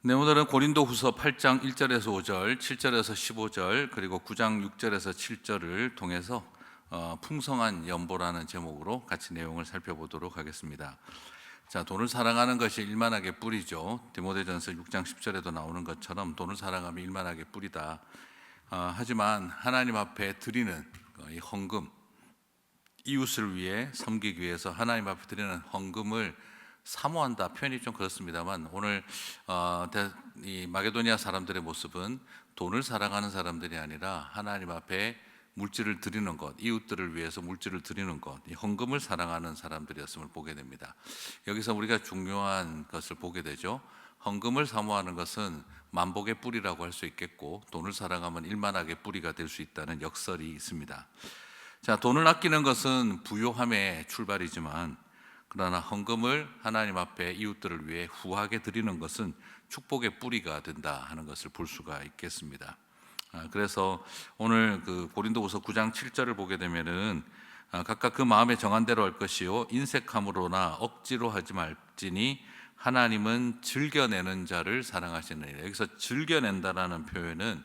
네, 오늘은 고린도후서 8장 1절에서 5절, 7절에서 15절, 그리고 9장 6절에서 7절을 통해서 풍성한 연보라는 제목으로 같이 내용을 살펴보도록 하겠습니다. 자, 돈을 사랑하는 것이 일만하게 뿌리죠. 디모데전서 6장 10절에도 나오는 것처럼 돈을 사랑하면 일만하게 뿌리다. 하지만 하나님 앞에 드리는 이 헌금, 이웃을 위해 섬기기 위해서 하나님 앞에 드리는 헌금을 사모한다 표현이 좀 그렇습니다만, 오늘 이 마게도니아 사람들의 모습은 돈을 사랑하는 사람들이 아니라 하나님 앞에 물질을 드리는 것, 이웃들을 위해서 물질을 드리는 것, 이 헌금을 사랑하는 사람들이었음을 보게 됩니다. 여기서 우리가 중요한 것을 보게 되죠. 헌금을 사모하는 것은 만복의 뿌리라고 할 수 있겠고, 돈을 사랑하면 일만하게 뿌리가 될 수 있다는 역설이 있습니다. 자, 돈을 아끼는 것은 부요함의 출발이지만, 그러나 헌금을 하나님 앞에 이웃들을 위해 후하게 드리는 것은 축복의 뿌리가 된다 하는 것을 볼 수가 있겠습니다. 그래서 오늘 그 고린도후서 9장 7절을 보게 되면은 각각 그 마음에 정한 대로 할 것이요 인색함으로나 억지로 하지 말지니 하나님은 즐겨내는 자를 사랑하시느니라. 여기서 즐겨낸다라는 표현은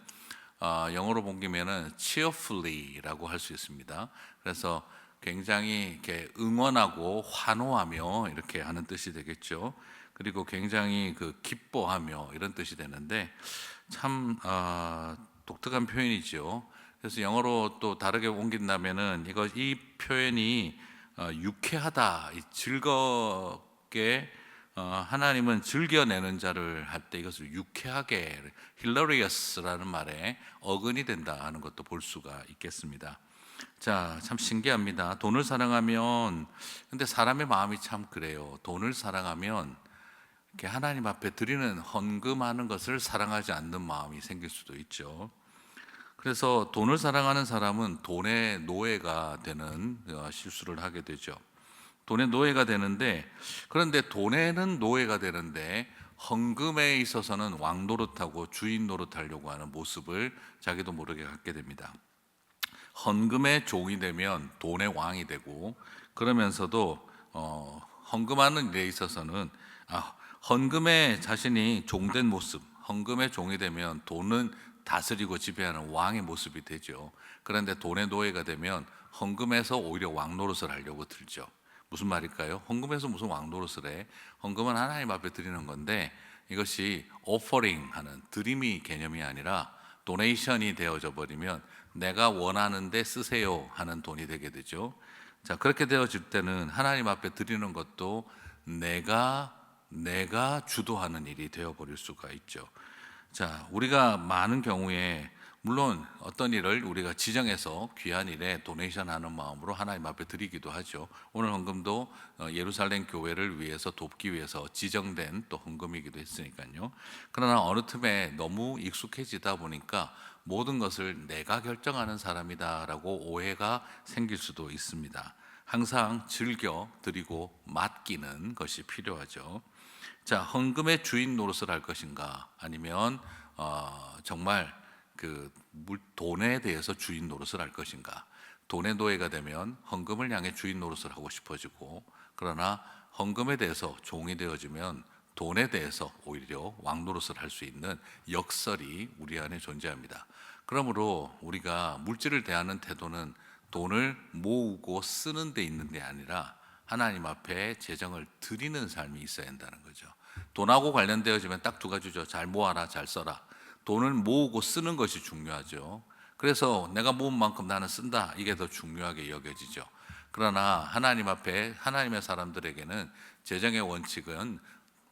영어로 본기면은 cheerfully라고 할 수 있습니다. 그래서 굉장히 이렇게 응원하고 환호하며 이렇게 하는 뜻이 되겠죠. 그리고 굉장히 기뻐하며 이런 뜻이 되는데 참 독특한 표현이죠. 그래서 영어로 또 다르게 옮긴다면은 이 표현이 유쾌하다, 즐겁게 하나님은 즐겨내는 자를 할 때 이것을 유쾌하게 hilarious라는 말에 어근이 된다 하는 것도 볼 수가 있겠습니다. 자, 참 신기합니다. 돈을 사랑하면, 근데 사람의 마음이 참 그래요. 돈을 사랑하면 이렇게 하나님 앞에 드리는 헌금하는 것을 사랑하지 않는 마음이 생길 수도 있죠. 그래서 돈을 사랑하는 사람은 돈의 노예가 되는 실수를 하게 되죠. 돈의 노예가 되는데, 그런데 돈에는 노예가 되는데 헌금에 있어서는 왕 노릇하고 주인 노릇하려고 하는 모습을 자기도 모르게 갖게 됩니다. 헌금의 종이 되면 돈의 왕이 되고, 그러면서도 헌금하는 일에 있어서는 헌금에 자신이 종된 모습, 헌금의 종이 되면 돈은 다스리고 지배하는 왕의 모습이 되죠. 그런데 돈의 노예가 되면 헌금에서 오히려 왕 노릇을 하려고 들죠. 무슨 말일까요? 헌금에서 무슨 왕 노릇을 해? 헌금은 하나님 앞에 드리는 건데, 이것이 오퍼링 하는 드림이 개념이 아니라 도네이션이 되어져 버리면 내가 원하는데 쓰세요 하는 돈이 되게 되죠. 자, 그렇게 되어질 때는 하나님 앞에 드리는 것도 내가 주도하는 일이 되어 버릴 수가 있죠. 자, 우리가 많은 경우에 물론 어떤 일을 우리가 지정해서 귀한 일에 도네이션 하는 마음으로 하나님 앞에 드리기도 하죠. 오늘 헌금도 예루살렘 교회를 위해서 돕기 위해서 지정된 또 헌금이기도 했으니까요. 그러나 어느 틈에 너무 익숙해지다 보니까 모든 것을 내가 결정하는 사람이다라고 오해가 생길 수도 있습니다. 항상 즐겨 드리고 맡기는 것이 필요하죠. 자, 헌금의 주인 노릇을 할 것인가, 아니면 정말 돈에 대해서 주인 노릇을 할 것인가. 돈의 노예가 되면 헌금을 향해 주인 노릇을 하고 싶어지고, 그러나 헌금에 대해서 종이 되어지면 돈에 대해서 오히려 왕 노릇을 할 수 있는 역설이 우리 안에 존재합니다. 그러므로 우리가 물질을 대하는 태도는 돈을 모으고 쓰는 데 있는 게 아니라 하나님 앞에 재정을 드리는 삶이 있어야 한다는 거죠. 돈하고 관련되어지면 딱 두 가지죠. 잘 모아라, 잘 써라. 돈을 모으고 쓰는 것이 중요하죠. 그래서 내가 모은 만큼 나는 쓴다, 이게 더 중요하게 여겨지죠. 그러나 하나님 앞에, 하나님의 사람들에게는 재정의 원칙은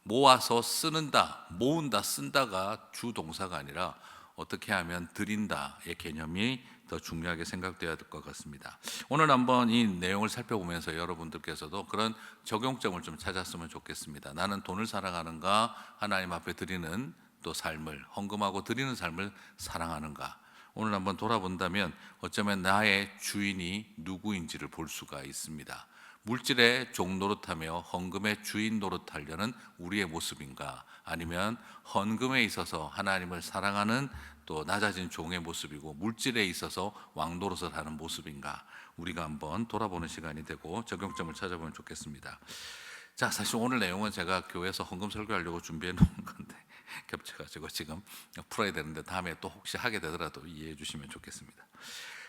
모아서 쓰는다, 모은다, 쓴다가 주 동사가 아니라 어떻게 하면 드린다의 개념이 더 중요하게 생각되어야 될 것 같습니다. 오늘 한번 이 내용을 살펴보면서 여러분들께서도 그런 적용점을 좀 찾았으면 좋겠습니다. 나는 돈을 사랑하는가, 하나님 앞에 드리는 또 삶을, 헌금하고 드리는 삶을 사랑하는가. 오늘 한번 돌아본다면 어쩌면 나의 주인이 누구인지를 볼 수가 있습니다. 물질의 종 노릇하며 헌금의 주인 노릇하려는 우리의 모습인가, 아니면 헌금에 있어서 하나님을 사랑하는 또 낮아진 종의 모습이고 물질에 있어서 왕 노릇을 하는 모습인가, 우리가 한번 돌아보는 시간이 되고 적용점을 찾아보면 좋겠습니다. 자, 사실 오늘 내용은 제가 교회에서 헌금 설교하려고 준비해 놓은 건데 겹쳐가지고 지금 풀어야 되는데 다음에 또 혹시 하게 되더라도 이해해 주시면 좋겠습니다.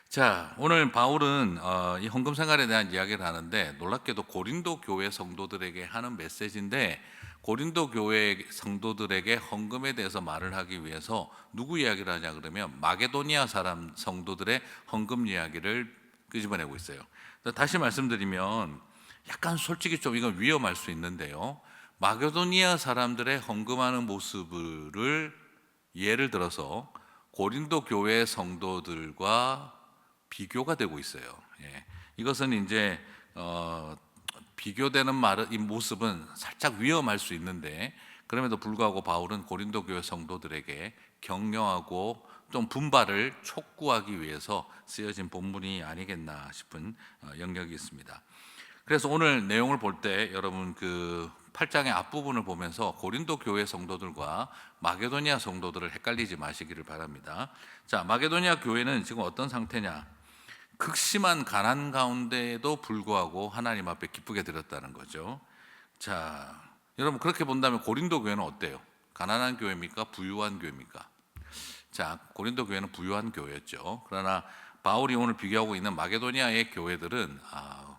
자, 오늘 바울은 이 헌금 생활에 대한 이야기를 하는데 놀랍게도 고린도 교회 성도들에게 하는 메시지인데, 고린도 교회 성도들에게 헌금에 대해서 말을 하기 위해서 누구 이야기를 하냐 그러면 마게도니아 사람 성도들의 헌금 이야기를 끄집어내고 있어요. 다시 말씀드리면 약간 솔직히 좀 이건 위험할 수 있는데요, 마게도니아 사람들의 헌금하는 모습을 예를 들어서 고린도 교회 성도들과 비교가 되고 있어요. 예. 이것은 이제 비교되는 말은, 이 모습은 살짝 위험할 수 있는데, 그럼에도 불구하고 바울은 고린도 교회 성도들에게 격려하고 좀 분발을 촉구하기 위해서 쓰여진 본문이 아니겠나 싶은 영역이 있습니다. 그래서 오늘 내용을 볼 때 여러분 그 8장의 앞부분을 보면서 고린도 교회 성도들과 마게도니아 성도들을 헷갈리지 마시기를 바랍니다. 자, 마게도니아 교회는 지금 어떤 상태냐? 극심한 가난 가운데에도 불구하고 하나님 앞에 기쁘게 드렸다는 거죠. 자, 여러분 그렇게 본다면 고린도 교회는 어때요? 가난한 교회입니까? 부유한 교회입니까? 자, 고린도 교회는 부유한 교회였죠. 그러나 바울이 오늘 비교하고 있는 마게도니아의 교회들은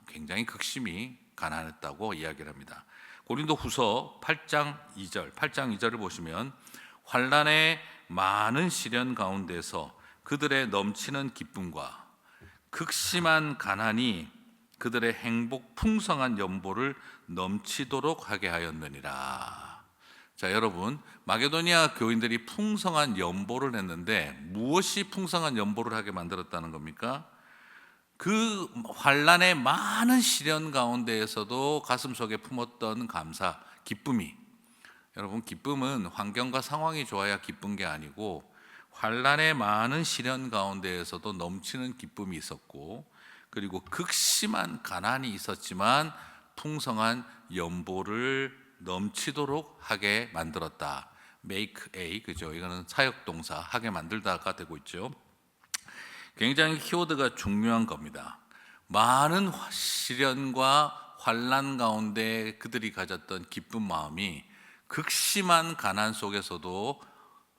굉장히 극심히 가난했다고 이야기를 합니다. 고린도 후서 8장 2절을 보시면 환난의 많은 시련 가운데서 그들의 넘치는 기쁨과 극심한 가난이 그들의 행복 풍성한 연보를 넘치도록 하게 하였느니라. 자, 여러분 마게도니아 교인들이 풍성한 연보를 했는데 무엇이 풍성한 연보를 하게 만들었다는 겁니까? 그 환난의 많은 시련 가운데에서도 가슴속에 품었던 감사, 기쁨이, 여러분 기쁨은 환경과 상황이 좋아야 기쁜 게 아니고 환난의 많은 시련 가운데에서도 넘치는 기쁨이 있었고, 그리고 극심한 가난이 있었지만 풍성한 연보를 넘치도록 하게 만들었다. make a, 그죠? 이거는 사역 동사 하게 만들다가 되고 있죠. 굉장히 키워드가 중요한 겁니다. 많은 시련과 환난 가운데 그들이 가졌던 기쁜 마음이 극심한 가난 속에서도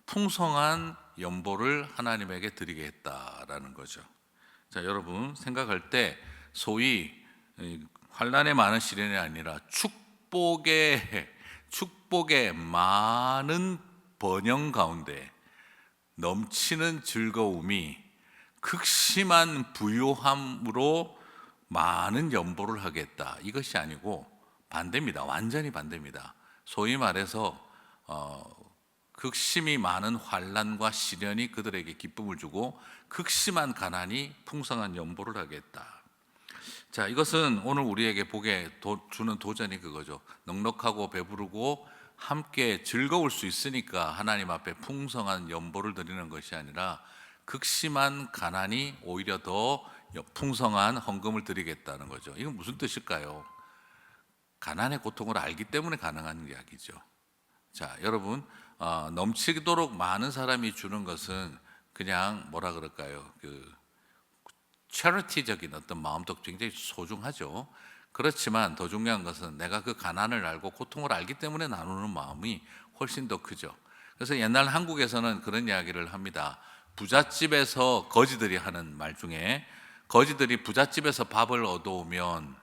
풍성한 연보를 하나님에게 드리게 했다라는 거죠. 자, 여러분 생각할 때 소위 환난에 많은 시련이 아니라 축복의 많은 번영 가운데 넘치는 즐거움이 극심한 부요함으로 많은 연보를 하겠다, 이것이 아니고 반대입니다. 완전히 반대입니다. 소위 말해서 극심히 많은 환난과 시련이 그들에게 기쁨을 주고 극심한 가난이 풍성한 연보를 하겠다. 자, 이것은 오늘 우리에게 복에 주는 도전이 그거죠. 넉넉하고 배부르고 함께 즐거울 수 있으니까 하나님 앞에 풍성한 연보를 드리는 것이 아니라 극심한 가난이 오히려 더 풍성한 헌금을 드리겠다는 거죠. 이건 무슨 뜻일까요? 가난의 고통을 알기 때문에 가능한 이야기죠. 자, 여러분 넘치도록 많은 사람이 주는 것은 그냥 뭐라 그럴까요? 그 체리티적인 어떤 마음도 굉장히 소중하죠. 그렇지만 더 중요한 것은 내가 그 가난을 알고 고통을 알기 때문에 나누는 마음이 훨씬 더 크죠. 그래서 옛날 한국에서는 그런 이야기를 합니다. 부잣집에서 거지들이 하는 말 중에, 거지들이 부잣집에서 밥을 얻어오면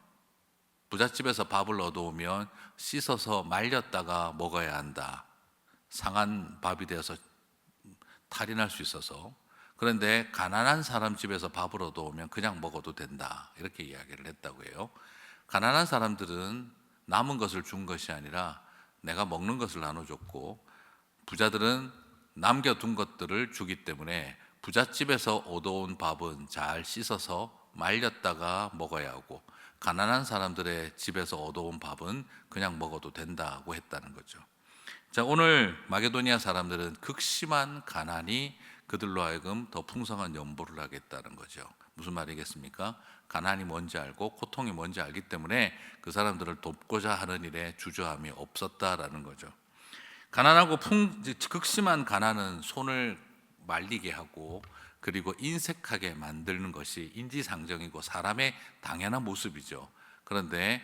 씻어서 말렸다가 먹어야 한다. 상한 밥이 되어서 탈이 날 수 있어서. 그런데 가난한 사람 집에서 밥을 얻어오면 그냥 먹어도 된다, 이렇게 이야기를 했다고 해요. 가난한 사람들은 남은 것을 준 것이 아니라 내가 먹는 것을 나눠줬고, 부자들은 남겨둔 것들을 주기 때문에 부잣집에서 얻어온 밥은 잘 씻어서 말렸다가 먹어야 하고, 가난한 사람들의 집에서 얻어온 밥은 그냥 먹어도 된다고 했다는 거죠. 자, 오늘 마게도니아 사람들은 극심한 가난이 그들로 하여금 더 풍성한 연보를 하겠다는 거죠. 무슨 말이겠습니까? 가난이 뭔지 알고 고통이 뭔지 알기 때문에 그 사람들을 돕고자 하는 일에 주저함이 없었다라는 거죠. 가난하고 극심한 가난은 손을 말리게 하고 그리고 인색하게 만드는 것이 인지상정이고 사람의 당연한 모습이죠. 그런데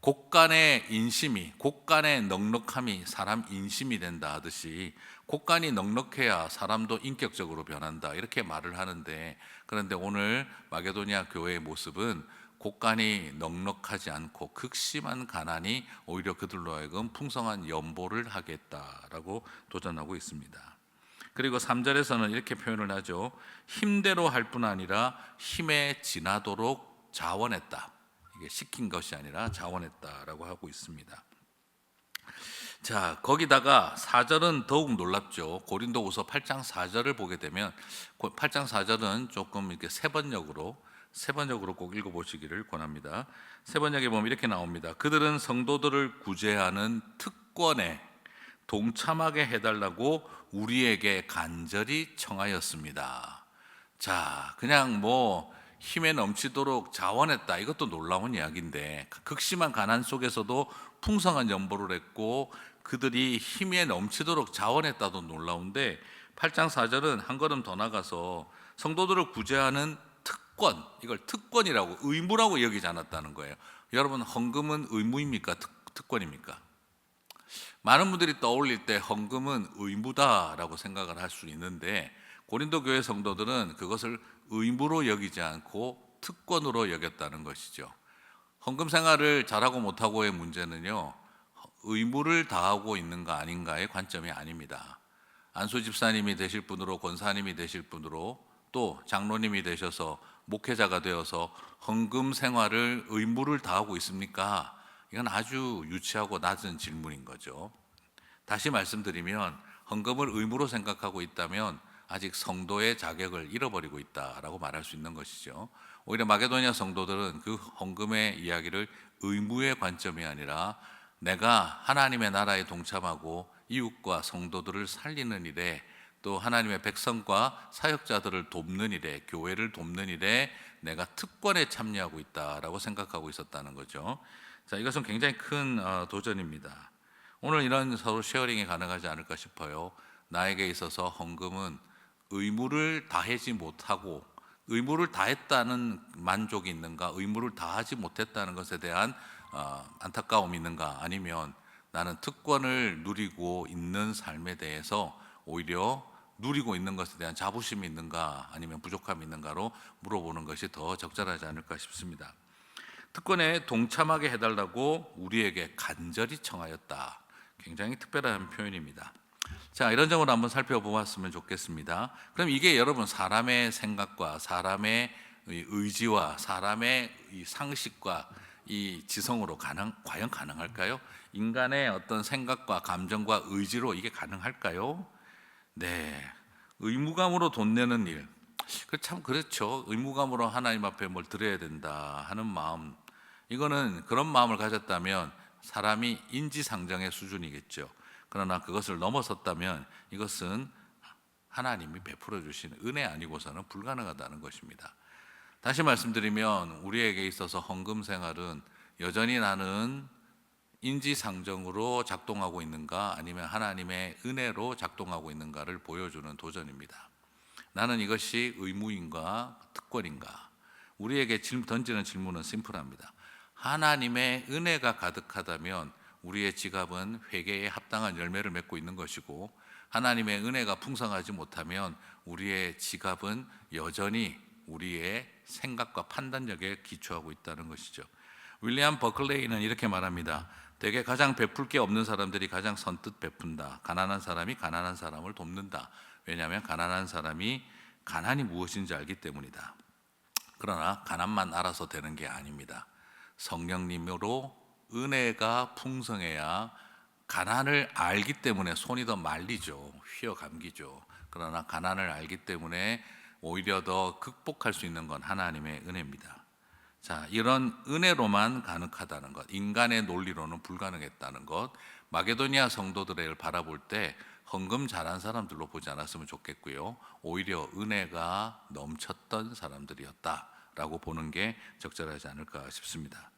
곳간의 인심이, 곳간의 넉넉함이 사람 인심이 된다 하듯이 곳간이 넉넉해야 사람도 인격적으로 변한다, 이렇게 말을 하는데, 그런데 오늘 마게도니아 교회의 모습은 곳간이 넉넉하지 않고 극심한 가난이 오히려 그들로 하여금 풍성한 연보를 하겠다라고 도전하고 있습니다. 그리고 3절에서는 이렇게 표현을 하죠. 힘대로 할 뿐 아니라 힘에 지나도록 자원했다. 이게 시킨 것이 아니라 자원했다라고 하고 있습니다. 자, 거기다가 4절은 더욱 놀랍죠. 고린도후서 8장 4절을 보게 되면 8장 4절은 조금 이렇게 세번역으로 꼭 읽어보시기를 권합니다. 세번역에 보면 이렇게 나옵니다. 그들은 성도들을 구제하는 특권에 동참하게 해달라고 우리에게 간절히 청하였습니다. 자, 그냥 힘에 넘치도록 자원했다, 이것도 놀라운 이야기인데, 극심한 가난 속에서도 풍성한 연보를 했고 그들이 힘에 넘치도록 자원했다도 놀라운데, 8장 4절은 한 걸음 더 나가서 성도들을 구제하는 특권, 이걸 특권이라고, 의무라고 여기지 않았다는 거예요. 여러분, 헌금은 의무입니까? 특권입니까? 많은 분들이 떠올릴 때 헌금은 의무다라고 생각을 할 수 있는데, 고린도 교회 성도들은 그것을 의무로 여기지 않고 특권으로 여겼다는 것이죠. 헌금 생활을 잘하고 못하고의 문제는요, 의무를 다하고 있는가 아닌가의 관점이 아닙니다. 안수 집사님이 되실 분으로, 권사님이 되실 분으로, 또 장로님이 되셔서 목회자가 되어서 헌금 생활을, 의무를 다하고 있습니까? 이건 아주 유치하고 낮은 질문인 거죠. 다시 말씀드리면, 헌금을 의무로 생각하고 있다면 아직 성도의 자격을 잃어버리고 있다라고 말할 수 있는 것이죠. 오히려 마게도니아 성도들은 그 헌금의 이야기를 의무의 관점이 아니라 내가 하나님의 나라에 동참하고 이웃과 성도들을 살리는 일에, 또 하나님의 백성과 사역자들을 돕는 일에, 교회를 돕는 일에 내가 특권에 참여하고 있다라고 생각하고 있었다는 거죠. 자, 이것은 굉장히 큰 도전입니다. 오늘 이런 서로 쉐어링이 가능하지 않을까 싶어요. 나에게 있어서 헌금은 의무를 다하지 못하고, 의무를 다했다는 만족이 있는가, 의무를 다하지 못했다는 것에 대한 안타까움이 있는가, 아니면 나는 특권을 누리고 있는 삶에 대해서 오히려 누리고 있는 것에 대한 자부심이 있는가, 아니면 부족함이 있는가로 물어보는 것이 더 적절하지 않을까 싶습니다. 특권에 동참하게 해달라고 우리에게 간절히 청하였다. 굉장히 특별한 표현입니다. 자, 이런 점을 한번 살펴보았으면 좋겠습니다. 그럼 이게 여러분, 사람의 생각과 사람의 의지와 사람의 이 상식과 이 지성으로 과연 가능할까요? 인간의 어떤 생각과 감정과 의지로 이게 가능할까요? 네, 의무감으로 돈 내는 일, 참 그렇죠. 의무감으로 하나님 앞에 뭘 드려야 된다 하는 마음, 이거는 그런 마음을 가졌다면 사람이 인지상정의 수준이겠죠. 그러나 그것을 넘어섰다면 이것은 하나님이 베풀어 주신 은혜 아니고서는 불가능하다는 것입니다. 다시 말씀드리면, 우리에게 있어서 헌금 생활은 여전히 나는 인지상정으로 작동하고 있는가, 아니면 하나님의 은혜로 작동하고 있는가를 보여주는 도전입니다. 나는 이것이 의무인가 특권인가? 우리에게 던지는 질문은 심플합니다. 하나님의 은혜가 가득하다면 우리의 지갑은 회개에 합당한 열매를 맺고 있는 것이고, 하나님의 은혜가 풍성하지 못하면 우리의 지갑은 여전히 우리의 생각과 판단력에 기초하고 있다는 것이죠. 윌리엄 버클레이는 이렇게 말합니다. 대개 가장 베풀 게 없는 사람들이 가장 선뜻 베푼다. 가난한 사람이 가난한 사람을 돕는다. 왜냐하면 가난한 사람이 가난이 무엇인지 알기 때문이다. 그러나 가난만 알아서 되는 게 아닙니다. 성령님으로 은혜가 풍성해야 가난을 알기 때문에 손이 더 말리죠. 휘어 감기죠. 그러나 가난을 알기 때문에 오히려 더 극복할 수 있는 건 하나님의 은혜입니다. 자, 이런 은혜로만 가능하다는 것, 인간의 논리로는 불가능했다는 것, 마게도니아 성도들을 바라볼 때 헌금 잘한 사람들로 보지 않았으면 좋겠고요. 오히려 은혜가 넘쳤던 사람들이었다라고 보는 게 적절하지 않을까 싶습니다.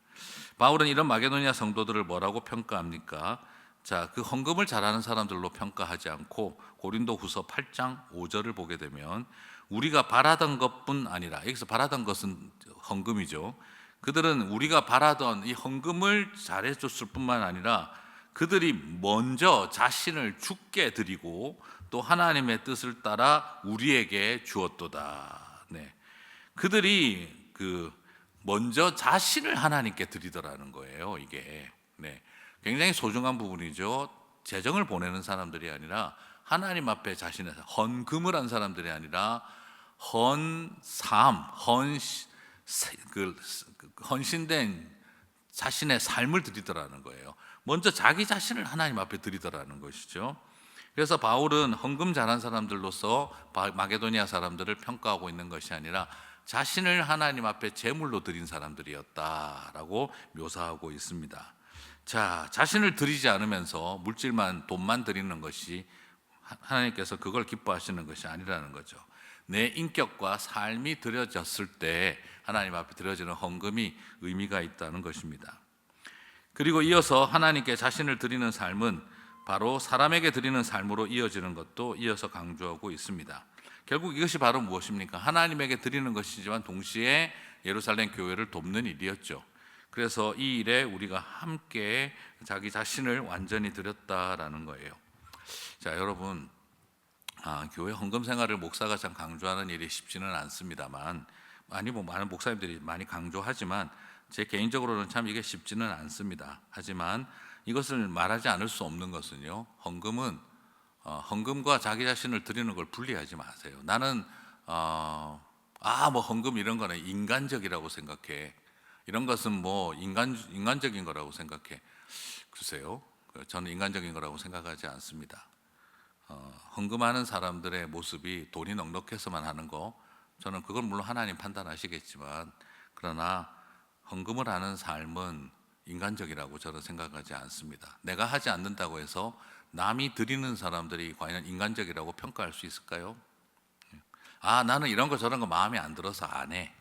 바울은 이런 마게도니아 성도들을 뭐라고 평가합니까? 자, 그 헌금을 잘하는 사람들로 평가하지 않고 고린도후서 8장 5절을 보게 되면, 우리가 바라던 것뿐 아니라, 여기서 바라던 것은 헌금이죠. 그들은 우리가 바라던 이 헌금을 잘해줬을 뿐만 아니라 그들이 먼저 자신을 주께 드리고 또 하나님의 뜻을 따라 우리에게 주었도다. 네. 그들이 먼저 자신을 하나님께 드리더라는 거예요. 이게 네. 굉장히 소중한 부분이죠. 재정을 보내는 사람들이 아니라 하나님 앞에 자신의 헌금을 한 사람들이 아니라 헌신된 자신의 삶을 드리더라는 거예요. 먼저 자기 자신을 하나님 앞에 드리더라는 것이죠. 그래서 바울은 헌금 잘한 사람들로서 마게도니아 사람들을 평가하고 있는 것이 아니라 자신을 하나님 앞에 제물로 드린 사람들이었다라고 묘사하고 있습니다. 자, 자신을 드리지 않으면서 물질만 돈만 드리는 것이 하나님께서 그걸 기뻐하시는 것이 아니라는 거죠. 내 인격과 삶이 드려졌을 때 하나님 앞에 드려지는 헌금이 의미가 있다는 것입니다. 그리고 이어서 하나님께 자신을 드리는 삶은 바로 사람에게 드리는 삶으로 이어지는 것도 이어서 강조하고 있습니다. 결국 이것이 바로 무엇입니까? 하나님에게 드리는 것이지만 동시에 예루살렘 교회를 돕는 일이었죠. 그래서 이 일에 우리가 함께 자기 자신을 완전히 드렸다라는 거예요. 자, 여러분, 교회 헌금 생활을 목사가 참 강조하는 일이 쉽지는 않습니다만, 많은 목사님들이 많이 강조하지만 제 개인적으로는 참 이게 쉽지는 않습니다. 하지만 이것을 말하지 않을 수 없는 것은요, 헌금과 자기 자신을 드리는 걸 분리하지 마세요. 나는 헌금 이런 거는 인간적이라고 생각해. 이런 것은 뭐 인간적인 거라고 생각해. 글쎄요, 저는 인간적인 거라고 생각하지 않습니다. 헌금하는 사람들의 모습이 돈이 넉넉해서만 하는 거, 저는 그건 물론 하나님 판단하시겠지만, 그러나 헌금을 하는 삶은 인간적이라고 저는 생각하지 않습니다. 내가 하지 않는다고 해서 남이 드리는 사람들이 과연 인간적이라고 평가할 수 있을까요? 나는 이런 거 저런 거 마음에 안 들어서 안 해.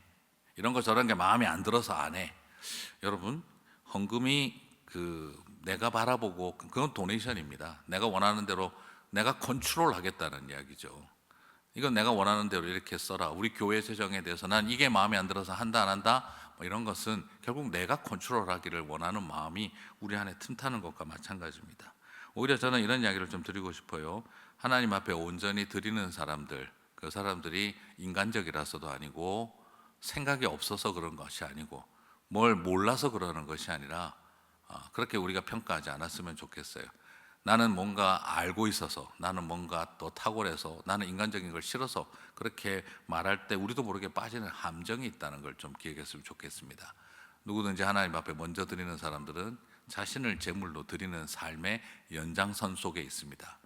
이런 거 저런 게 마음에 안 들어서 안 해. 여러분, 헌금이 내가 바라보고 그건 도네이션입니다. 내가 원하는 대로 내가 컨트롤 하겠다는 이야기죠. 이건 내가 원하는 대로 이렇게 써라. 우리 교회 재정에 대해서 난 이게 마음에 안 들어서 한다 안 한다, 이런 것은 결국 내가 컨트롤하기를 원하는 마음이 우리 안에 틈타는 것과 마찬가지입니다. 오히려 저는 이런 이야기를 좀 드리고 싶어요. 하나님 앞에 온전히 드리는 사람들, 그 사람들이 인간적이라서도 아니고 생각이 없어서 그런 것이 아니고 뭘 몰라서 그러는 것이 아니라 그렇게 우리가 평가하지 않았으면 좋겠어요. 나는 뭔가 알고 있어서, 나는 뭔가 또 탁월해서, 나는 인간적인 걸 싫어서 그렇게 말할 때 우리도 모르게 빠지는 함정이 있다는 걸 좀 기억했으면 좋겠습니다. 누구든지 하나님 앞에 먼저 드리는 사람들은 자신을 제물로 드리는 삶의 연장선 속에 있습니다.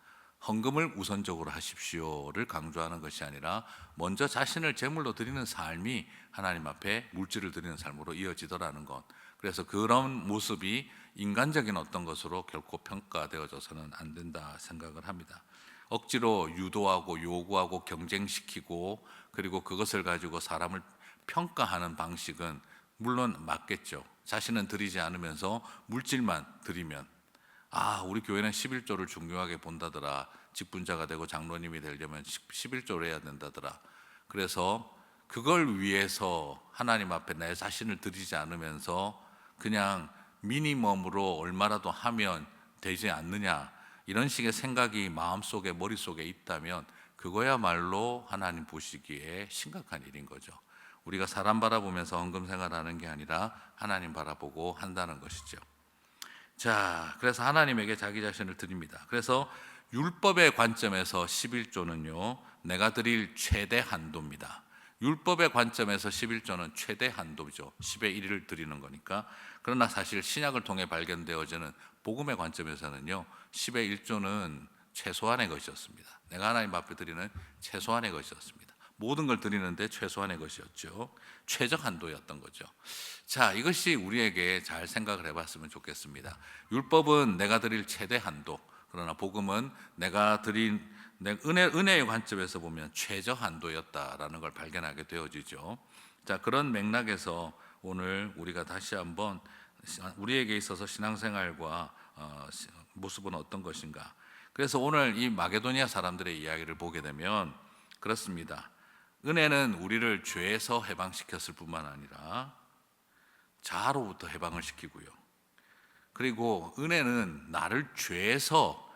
헌금을 우선적으로 하십시오를 강조하는 것이 아니라 먼저 자신을 제물로 드리는 삶이 하나님 앞에 물질을 드리는 삶으로 이어지더라는 것. 그래서 그런 모습이 인간적인 어떤 것으로 결코 평가되어져서는 안 된다 생각을 합니다. 억지로 유도하고 요구하고 경쟁시키고 그리고 그것을 가지고 사람을 평가하는 방식은 물론 맞겠죠. 자신은 드리지 않으면서 물질만 드리면, 우리 교회는 11조를 중요하게 본다더라. 직분자가 되고 장로님이 되려면 11조를 해야 된다더라. 그래서 그걸 위해서 하나님 앞에 내 자신을 드리지 않으면서 그냥 미니멈으로 얼마라도 하면 되지 않느냐, 이런 식의 생각이 마음속에 머릿속에 있다면 그거야말로 하나님 보시기에 심각한 일인 거죠. 우리가 사람 바라보면서 헌금 생활하는 게 아니라 하나님 바라보고 한다는 것이죠. 자, 그래서 하나님에게 자기 자신을 드립니다. 그래서 율법의 관점에서 11조는요, 내가 드릴 최대 한도입니다. 율법의 관점에서 11조는 최대 한도죠. 10의 1을 드리는 거니까. 그러나 사실 신약을 통해 발견되어지는 복음의 관점에서는요, 10의 1조는 최소한의 것이었습니다. 내가 하나님 앞에 드리는 최소한의 것이었습니다. 모든 걸 드리는데 최소한의 것이었죠. 최적 한도였던 거죠. 자, 이것이 우리에게 잘 생각을 해봤으면 좋겠습니다. 율법은 내가 드릴 최대 한도, 그러나 복음은 내가 드린 은혜의 관점에서 보면 최적 한도였다라는 걸 발견하게 되어지죠. 자, 그런 맥락에서 오늘 우리가 다시 한번 우리에게 있어서 신앙생활과 모습은 어떤 것인가. 그래서 오늘 이 마게도니아 사람들의 이야기를 보게 되면 그렇습니다. 은혜는 우리를 죄에서 해방시켰을 뿐만 아니라 자아로부터 해방을 시키고요. 그리고 은혜는 나를 죄에서,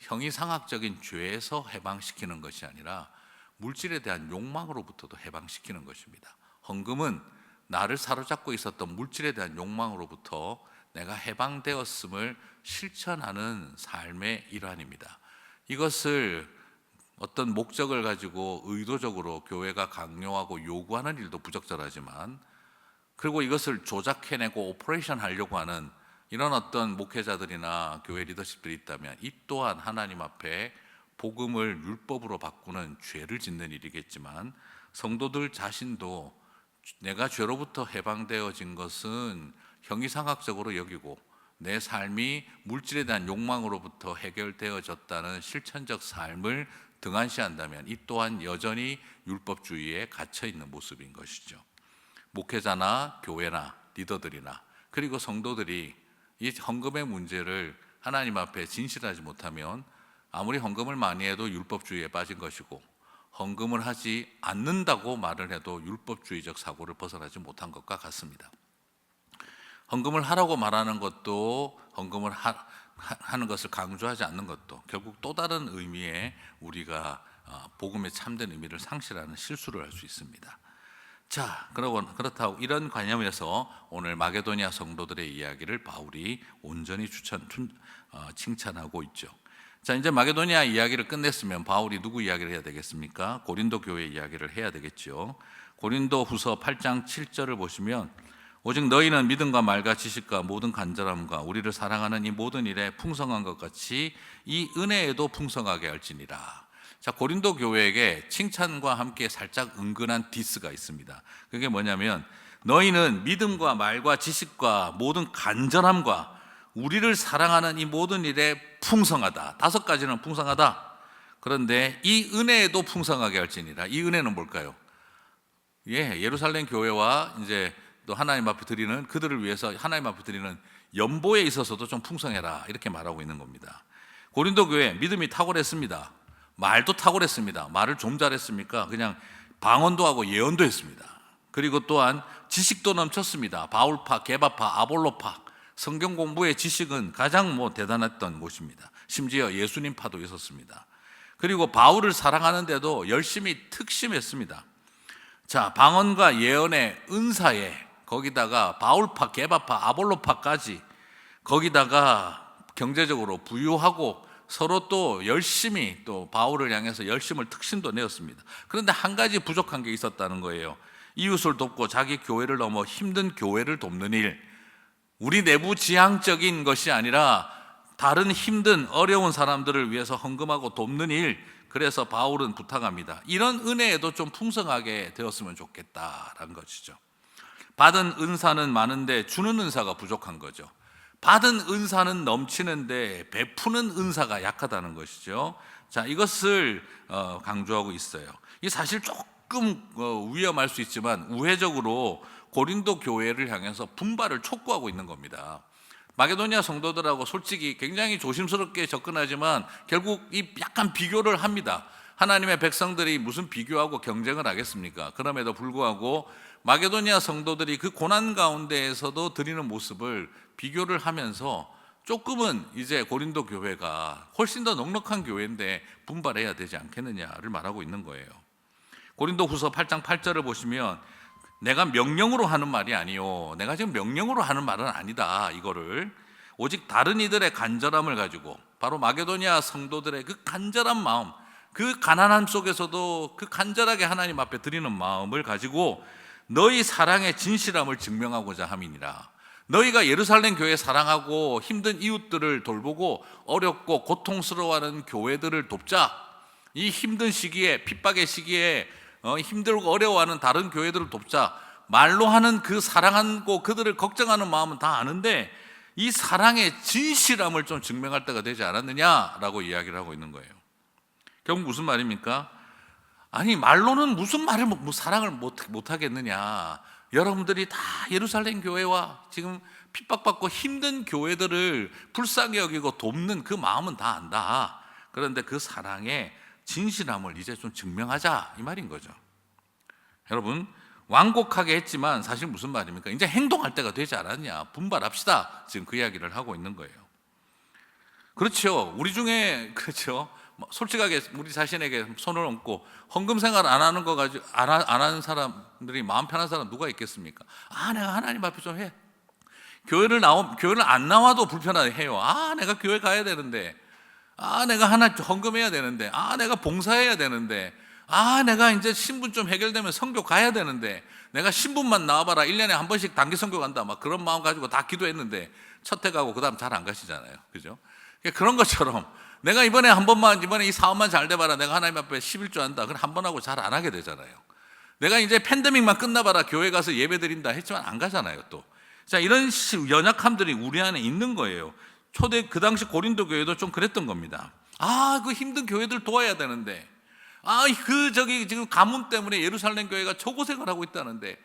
형이상학적인 죄에서 해방시키는 것이 아니라 물질에 대한 욕망으로부터도 해방시키는 것입니다. 헌금은 나를 사로잡고 있었던 물질에 대한 욕망으로부터 내가 해방되었음을 실천하는 삶의 일환입니다. 이것을 어떤 목적을 가지고 의도적으로 교회가 강요하고 요구하는 일도 부적절하지만, 그리고 이것을 조작해내고 오퍼레이션 하려고 하는 이런 어떤 목회자들이나 교회 리더십들이 있다면 이 또한 하나님 앞에 복음을 율법으로 바꾸는 죄를 짓는 일이겠지만, 성도들 자신도 내가 죄로부터 해방되어진 것은 형이상학적으로 여기고 내 삶이 물질에 대한 욕망으로부터 해결되어졌다는 실천적 삶을 등한시한다면 이 또한 여전히 율법주의에 갇혀 있는 모습인 것이죠. 목회자나 교회나 리더들이나 그리고 성도들이 이 헌금의 문제를 하나님 앞에 진실하지 못하면 아무리 헌금을 많이 해도 율법주의에 빠진 것이고, 헌금을 하지 않는다고 말을 해도 율법주의적 사고를 벗어나지 못한 것과 같습니다. 헌금을 하라고 말하는 것도, 헌금을 하는 것을 강조하지 않는 것도 결국 또 다른 의미의 우리가 복음의 참된 의미를 상실하는 실수를 할 수 있습니다. 자, 그렇다고 이런 관념에서 오늘 마게도니아 성도들의 이야기를 바울이 온전히 칭찬하고 있죠. 자, 이제 마게도니아 이야기를 끝냈으면 바울이 누구 이야기를 해야 되겠습니까? 고린도 교회 이야기를 해야 되겠죠. 고린도 후서 8장 7절을 보시면, 오직 너희는 믿음과 말과 지식과 모든 간절함과 우리를 사랑하는 이 모든 일에 풍성한 것 같이 이 은혜에도 풍성하게 할지니라. 자, 고린도 교회에게 칭찬과 함께 살짝 은근한 디스가 있습니다. 그게 뭐냐면, 너희는 믿음과 말과 지식과 모든 간절함과 우리를 사랑하는 이 모든 일에 풍성하다. 5가지는 풍성하다. 그런데 이 은혜에도 풍성하게 할지니라. 이 은혜는 뭘까요? 예루살렘 교회와 이제 또 하나님 앞에 드리는, 그들을 위해서 하나님 앞에 드리는 연보에 있어서도 좀 풍성해라, 이렇게 말하고 있는 겁니다. 고린도 교회 믿음이 탁월했습니다. 말도 탁월했습니다. 말을 좀 잘했습니까? 그냥 방언도 하고 예언도 했습니다. 그리고 또한 지식도 넘쳤습니다. 바울파, 게바파, 아볼로파, 성경 공부의 지식은 가장 대단했던 곳입니다. 심지어 예수님파도 있었습니다. 그리고 바울을 사랑하는데도 열심히 특심했습니다. 자, 방언과 예언의 은사에 거기다가 바울파, 게바파, 아볼로파까지, 거기다가 경제적으로 부유하고 서로 또 열심히 또 바울을 향해서 열심을 특심도 내었습니다. 그런데 한 가지 부족한 게 있었다는 거예요. 이웃을 돕고 자기 교회를 넘어 힘든 교회를 돕는 일, 우리 내부 지향적인 것이 아니라 다른 힘든 어려운 사람들을 위해서 헌금하고 돕는 일. 그래서 바울은 부탁합니다. 이런 은혜에도 좀 풍성하게 되었으면 좋겠다라는 것이죠. 받은 은사는 많은데 주는 은사가 부족한 거죠. 받은 은사는 넘치는데 베푸는 은사가 약하다는 것이죠. 자, 이것을 강조하고 있어요. 이 사실 조금 위험할 수 있지만 우회적으로 고린도 교회를 향해서 분발을 촉구하고 있는 겁니다. 마게도니아 성도들하고 솔직히 굉장히 조심스럽게 접근하지만 결국 이 약간 비교를 합니다. 하나님의 백성들이 무슨 비교하고 경쟁을 하겠습니까? 그럼에도 불구하고 마게도니아 성도들이 그 고난 가운데에서도 드리는 모습을 비교를 하면서 조금은 이제 고린도 교회가 훨씬 더 넉넉한 교회인데 분발해야 되지 않겠느냐를 말하고 있는 거예요. 고린도 후서 8장 8절을 보시면, 내가 명령으로 하는 말이 아니요, 내가 지금 명령으로 하는 말은 아니다. 이거를 오직 다른 이들의 간절함을 가지고, 바로 마게도니아 성도들의 그 간절한 마음, 그 가난함 속에서도 그 간절하게 하나님 앞에 드리는 마음을 가지고 너희 사랑의 진실함을 증명하고자 함이니라. 너희가 예루살렘 교회 사랑하고 힘든 이웃들을 돌보고 어렵고 고통스러워하는 교회들을 돕자. 이 힘든 시기에, 핍박의 시기에 힘들고 어려워하는 다른 교회들을 돕자. 말로 하는 그 사랑하고 그들을 걱정하는 마음은 다 아는데 이 사랑의 진실함을 좀 증명할 때가 되지 않았느냐라고 이야기를 하고 있는 거예요. 결국 무슨 말입니까? 아니, 말로는 무슨 말을 사랑을 못 하겠느냐. 여러분들이 다 예루살렘 교회와 지금 핍박받고 힘든 교회들을 불쌍히 여기고 돕는 그 마음은 다 안다. 그런데 그 사랑의 진실함을 이제 좀 증명하자, 이 말인 거죠. 여러분, 완곡하게 했지만 사실 무슨 말입니까? 이제 행동할 때가 되지 않았냐, 분발합시다, 지금 그 이야기를 하고 있는 거예요. 그렇죠. 우리 중에, 그렇죠, 솔직하게 우리 자신에게 손을 얹고 헌금 생활 안 하는 거 가지고 안 하는 사람들이 마음 편한 사람 누가 있겠습니까? 내가 하나님 앞에 좀 해. 교회를 안 나와도 불편해요. 내가 교회 가야 되는데, 내가 하나 헌금해야 되는데, 내가 봉사해야 되는데, 내가 이제 신분 좀 해결되면 선교 가야 되는데, 내가 신분만 나와봐라 1년에 한 번씩 단기 선교 간다, 막 그런 마음 가지고 다 기도했는데 첫 해 가고 그 다음 잘 안 가시잖아요. 그죠? 그런 것처럼 내가 이번에 이 사업만 잘 돼봐라, 내가 하나님 앞에 11조 한다, 그럼 한 번 하고 잘 안 하게 되잖아요. 내가 이제 팬데믹만 끝나봐라, 교회 가서 예배 드린다 했지만 안 가잖아요. 또 자, 이런 연약함들이 우리 안에 있는 거예요. 그 당시 고린도 교회도 좀 그랬던 겁니다. 그 힘든 교회들 도와야 되는데, 지금 가뭄 때문에 예루살렘 교회가 초고생을 하고 있다는데,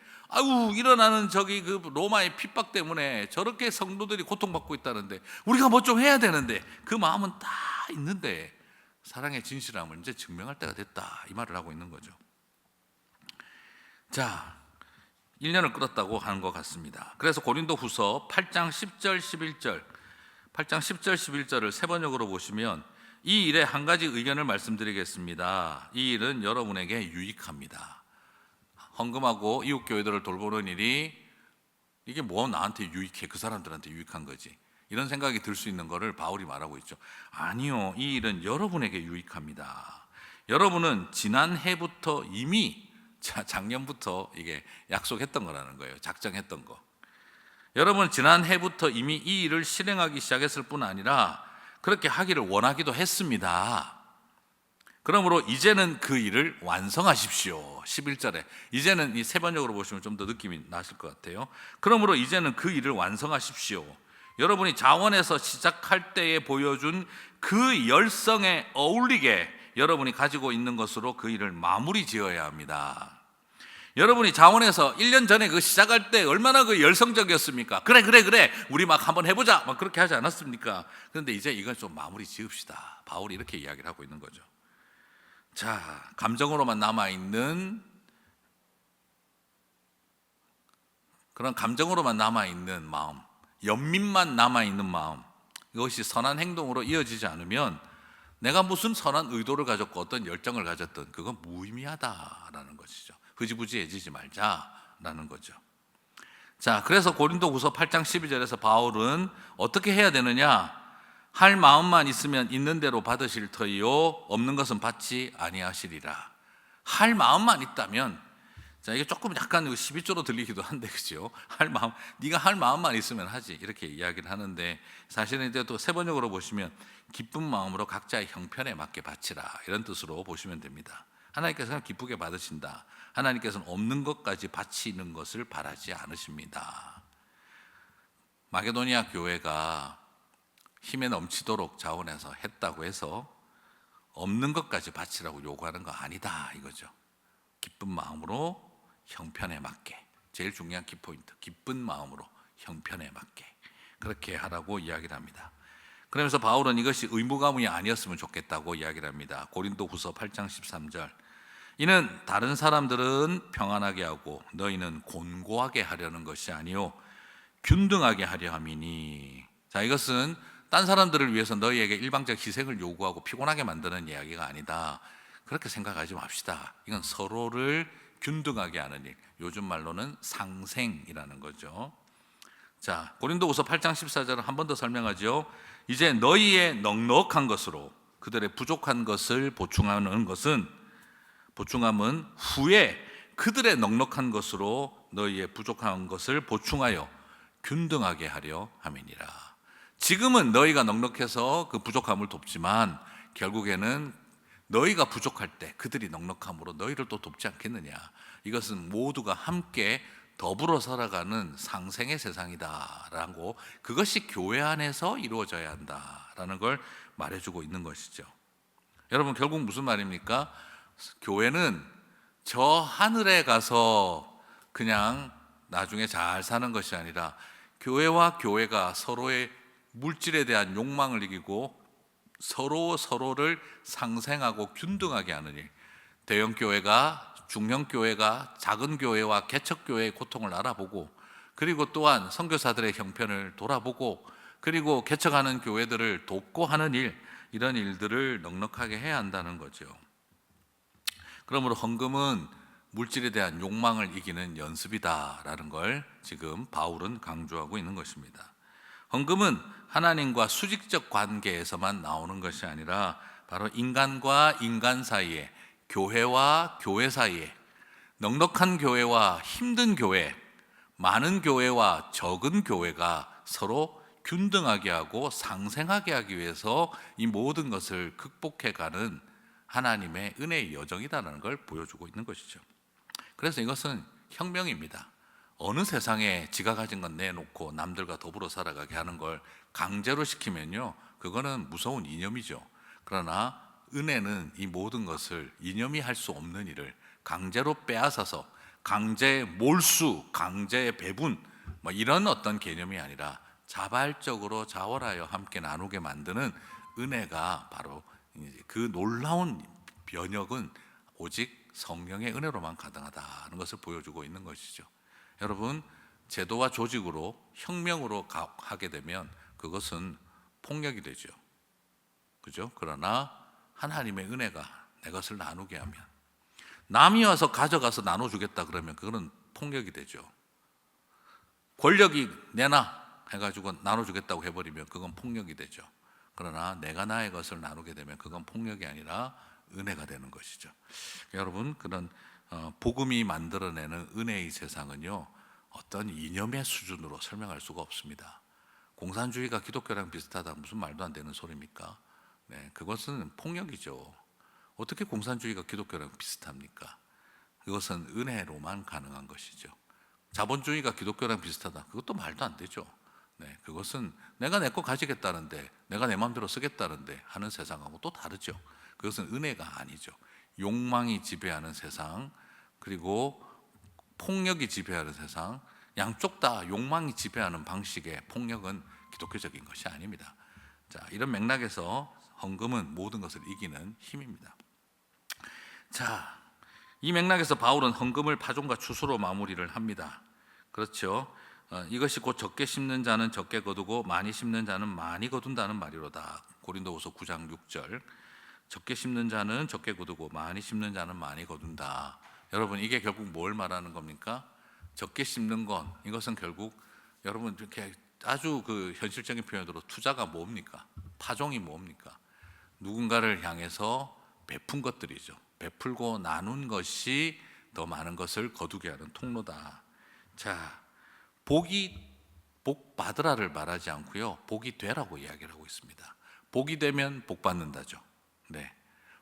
일어나는 그 로마의 핍박 때문에 저렇게 성도들이 고통받고 있다는데, 우리가 뭐 좀 해야 되는데, 그 마음은 다 있는데 사랑의 진실함을 이제 증명할 때가 됐다, 이 말을 하고 있는 거죠. 자, 1년을 끌었다고 하는 것 같습니다. 그래서 고린도후서 8장 10절 11절 8장 10절 11절을 세 번역으로 보시면 이 일에 한 가지 의견을 말씀드리겠습니다. 이 일은 여러분에게 유익합니다. 헌금하고 이웃 교회들을 돌보는 일이, 이게 뭐 나한테 유익해, 그 사람들한테 유익한 거지, 이런 생각이 들 수 있는 것을 바울이 말하고 있죠. 아니요, 이 일은 여러분에게 유익합니다. 여러분은 지난해부터 이미, 작년부터 이게 약속했던 거라는 거예요. 작정했던 거. 여러분 지난해부터 이미 이 일을 실행하기 시작했을 뿐 아니라 그렇게 하기를 원하기도 했습니다. 그러므로 이제는 그 일을 완성하십시오. 11절에 이제는, 이 세 번역으로 보시면 좀 더 느낌이 나실 것 같아요. 그러므로 이제는 그 일을 완성하십시오. 여러분이 자원에서 시작할 때에 보여준 그 열성에 어울리게 여러분이 가지고 있는 것으로 그 일을 마무리 지어야 합니다. 여러분이 자원에서 1년 전에 그 시작할 때 얼마나 그 열성적이었습니까? 그래 우리 막 한번 해보자, 막 그렇게 하지 않았습니까? 그런데 이제 이걸 좀 마무리 지읍시다. 바울이 이렇게 이야기를 하고 있는 거죠. 자, 감정으로만 남아있는, 그런 감정으로만 남아있는 마음, 연민만 남아있는 마음, 이것이 선한 행동으로 이어지지 않으면 내가 무슨 선한 의도를 가졌고 어떤 열정을 가졌든 그건 무의미하다라는 것이죠. 흐지부지해지지 말자라는 거죠. 자, 그래서 고린도후서 8장 12절에서 바울은 어떻게 해야 되느냐? 할 마음만 있으면 있는 대로 받으실 터이요 없는 것은 받지 아니하시리라. 할 마음만 있다면, 자, 이게 조금 약간 12조로 들리기도 한데, 그죠? 네가 할 마음만 있으면 하지, 이렇게 이야기를 하는데, 사실은 이제 또 세 번역으로 보시면 기쁜 마음으로 각자의 형편에 맞게 바치라, 이런 뜻으로 보시면 됩니다. 하나님께서는 기쁘게 받으신다. 하나님께서는 없는 것까지 바치는 것을 바라지 않으십니다. 마게도니아 교회가 힘에 넘치도록 자원해서 했다고 해서 없는 것까지 바치라고 요구하는 거 아니다, 이거죠. 기쁜 마음으로 형편에 맞게, 제일 중요한 키포인트, 기쁜 마음으로 형편에 맞게 그렇게 하라고 이야기를 합니다. 그러면서 바울은 이것이 의무감이 아니었으면 좋겠다고 이야기를 합니다. 고린도후서 8장 13절, 이는 다른 사람들은 평안하게 하고 너희는 곤고하게 하려는 것이 아니요 균등하게 하려 함이니. 자, 이것은 딴 사람들을 위해서 너희에게 일방적 희생을 요구하고 피곤하게 만드는 이야기가 아니다, 그렇게 생각하지 맙시다. 이건 서로를 균등하게 하는 일, 요즘 말로는 상생이라는 거죠. 자, 고린도후서 8장 14절은 한 번 더 설명하죠. 이제 너희의 넉넉한 것으로 그들의 부족한 것을 보충하는 것은, 보충함은 후에 그들의 넉넉한 것으로 너희의 부족한 것을 보충하여 균등하게 하려 함이니라. 지금은 너희가 넉넉해서 그 부족함을 돕지만 결국에는 너희가 부족할 때 그들이 넉넉함으로 너희를 또 돕지 않겠느냐. 이것은 모두가 함께 더불어 살아가는 상생의 세상이다라고, 그것이 교회 안에서 이루어져야 한다라는 걸 말해주고 있는 것이죠. 여러분, 결국 무슨 말입니까? 교회는 저 하늘에 가서 그냥 나중에 잘 사는 것이 아니라, 교회와 교회가 서로의 물질에 대한 욕망을 이기고 서로를 상생하고 균등하게 하는 일, 대형 교회가, 중형 교회가 작은 교회와 개척 교회의 고통을 알아보고, 그리고 또한 선교사들의 형편을 돌아보고, 그리고 개척하는 교회들을 돕고 하는 일, 이런 일들을 넉넉하게 해야 한다는 거죠. 그러므로 헌금은 물질에 대한 욕망을 이기는 연습이다라는 걸 지금 바울은 강조하고 있는 것입니다. 헌금은 하나님과 수직적 관계에서만 나오는 것이 아니라 바로 인간과 인간 사이에, 교회와 교회 사이에, 넉넉한 교회와 힘든 교회, 많은 교회와 적은 교회가 서로 균등하게 하고 상생하게 하기 위해서 이 모든 것을 극복해가는 하나님의 은혜의 여정이라는 걸 보여주고 있는 것이죠. 그래서 이것은 혁명입니다. 어느 세상에 지가 가진 건 내놓고 남들과 더불어 살아가게 하는 걸 강제로 시키면요, 그거는 무서운 이념이죠. 그러나 은혜는 이 모든 것을 이념이 할 수 없는 일을 강제로 빼앗아서 강제 몰수, 강제 배분, 이런 어떤 개념이 아니라 자발적으로 자원하여 함께 나누게 만드는 은혜가 바로 그 놀라운 변혁은 오직 성령의 은혜로만 가능하다는 것을 보여주고 있는 것이죠. 여러분, 제도와 조직으로 혁명으로 하게 되면 그것은 폭력이 되죠. 그죠? 그러나 하나님의 은혜가 내 것을 나누게 하면, 남이 와서 가져가서 나눠주겠다 그러면 그거는 폭력이 되죠. 권력이 내놔 해가지고 나눠주겠다고 해버리면 그건 폭력이 되죠. 그러나 내가 나의 것을 나누게 되면 그건 폭력이 아니라 은혜가 되는 것이죠. 여러분, 그런 복음이 만들어내는 은혜의 세상은요, 어떤 이념의 수준으로 설명할 수가 없습니다. 공산주의가 기독교랑 비슷하다, 무슨 말도 안 되는 소리입니까? 네, 그것은 폭력이죠. 어떻게 공산주의가 기독교랑 비슷합니까? 그것은 은혜로만 가능한 것이죠. 자본주의가 기독교랑 비슷하다, 그것도 말도 안 되죠. 네, 그것은 내가 내 거 가지겠다는데, 내가 내 마음대로 쓰겠다는데 하는 세상하고 또 다르죠. 그것은 은혜가 아니죠. 욕망이 지배하는 세상, 그리고 폭력이 지배하는 세상, 양쪽 다 욕망이 지배하는 방식의 폭력은 기독교적인 것이 아닙니다. 자, 이런 맥락에서 헌금은 모든 것을 이기는 힘입니다. 자, 이 맥락에서 바울은 헌금을 파종과 추수로 마무리를 합니다. 그렇죠. 이것이 곧 적게 심는 자는 적게 거두고 많이 심는 자는 많이 거둔다는 말이로다. 고린도후서 9장 6절. 적게 심는 자는 적게 거두고 많이 심는 자는 많이 거둔다. 여러분, 이게 결국 뭘 말하는 겁니까? 적게 심는 건, 이것은 결국 여러분 이렇게 아주 그 현실적인 표현으로 투자가 뭡니까? 파종이 뭡니까? 누군가를 향해서 베푼 것들이죠. 베풀고 나눈 것이 더 많은 것을 거두게 하는 통로다. 자, 복 받으라를 말하지 않고요, 복이 되라고 이야기를 하고 있습니다. 복이 되면 복 받는다죠. 네,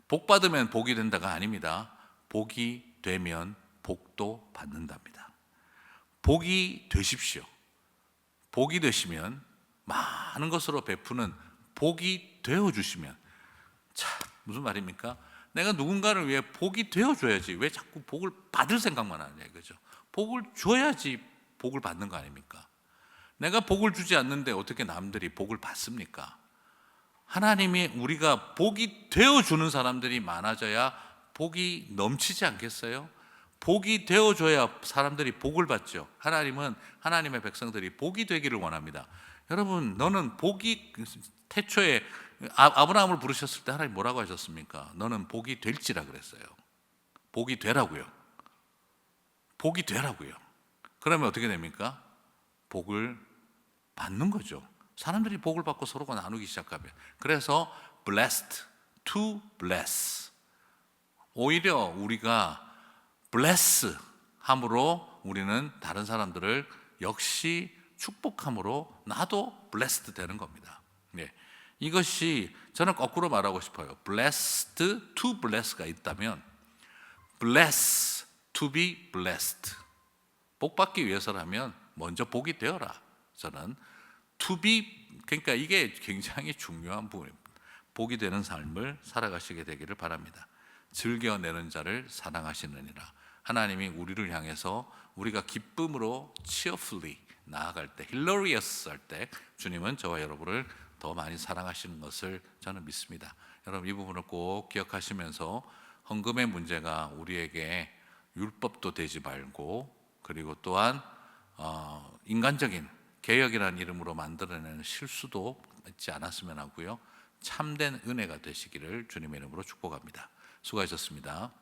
복 받으면 복이 된다가 아닙니다. 복이 되면 복도 받는답니다. 복이 되십시오. 복이 되시면 많은 것으로 베푸는 복이 되어주시면, 자, 무슨 말입니까? 내가 누군가를 위해 복이 되어줘야지 왜 자꾸 복을 받을 생각만 하냐 이거죠. 복을 줘야지 복을 받는 거 아닙니까? 내가 복을 주지 않는데 어떻게 남들이 복을 받습니까? 하나님이 우리가 복이 되어주는 사람들이 많아져야 복이 넘치지 않겠어요? 복이 되어줘야 사람들이 복을 받죠. 하나님은 하나님의 백성들이 복이 되기를 원합니다. 여러분, 너는 복이, 태초에 아브라함을 부르셨을 때 하나님 뭐라고 하셨습니까? 너는 복이 될지라 그랬어요. 복이 되라고요. 복이 되라고요. 그러면 어떻게 됩니까? 복을 받는 거죠. 사람들이 복을 받고 서로가 나누기 시작하면. 그래서 blessed to bless. 오히려 우리가 bless 함으로 우리는 다른 사람들을 역시 축복함으로 나도 blessed 되는 겁니다. 네. 이것이 저는 거꾸로 말하고 싶어요. blessed to bless가 있다면 bless to be blessed. 복 받기 위해서라면 먼저 복이 되어라. 저는 to be, 그러니까 이게 굉장히 중요한 부분입니다. 복이 되는 삶을 살아가시게 되기를 바랍니다. 즐겨내는 자를 사랑하시느니라. 하나님이 우리를 향해서 우리가 기쁨으로 cheerfully 나아갈 때, hilarious 할 때 주님은 저와 여러분을 더 많이 사랑하시는 것을 저는 믿습니다. 여러분, 이 부분을 꼭 기억하시면서 헌금의 문제가 우리에게 율법도 되지 말고, 그리고 또한 인간적인 개혁이라는 이름으로 만들어내는 실수도 있지 않았으면 하고요. 참된 은혜가 되시기를 주님의 이름으로 축복합니다. 수고하셨습니다.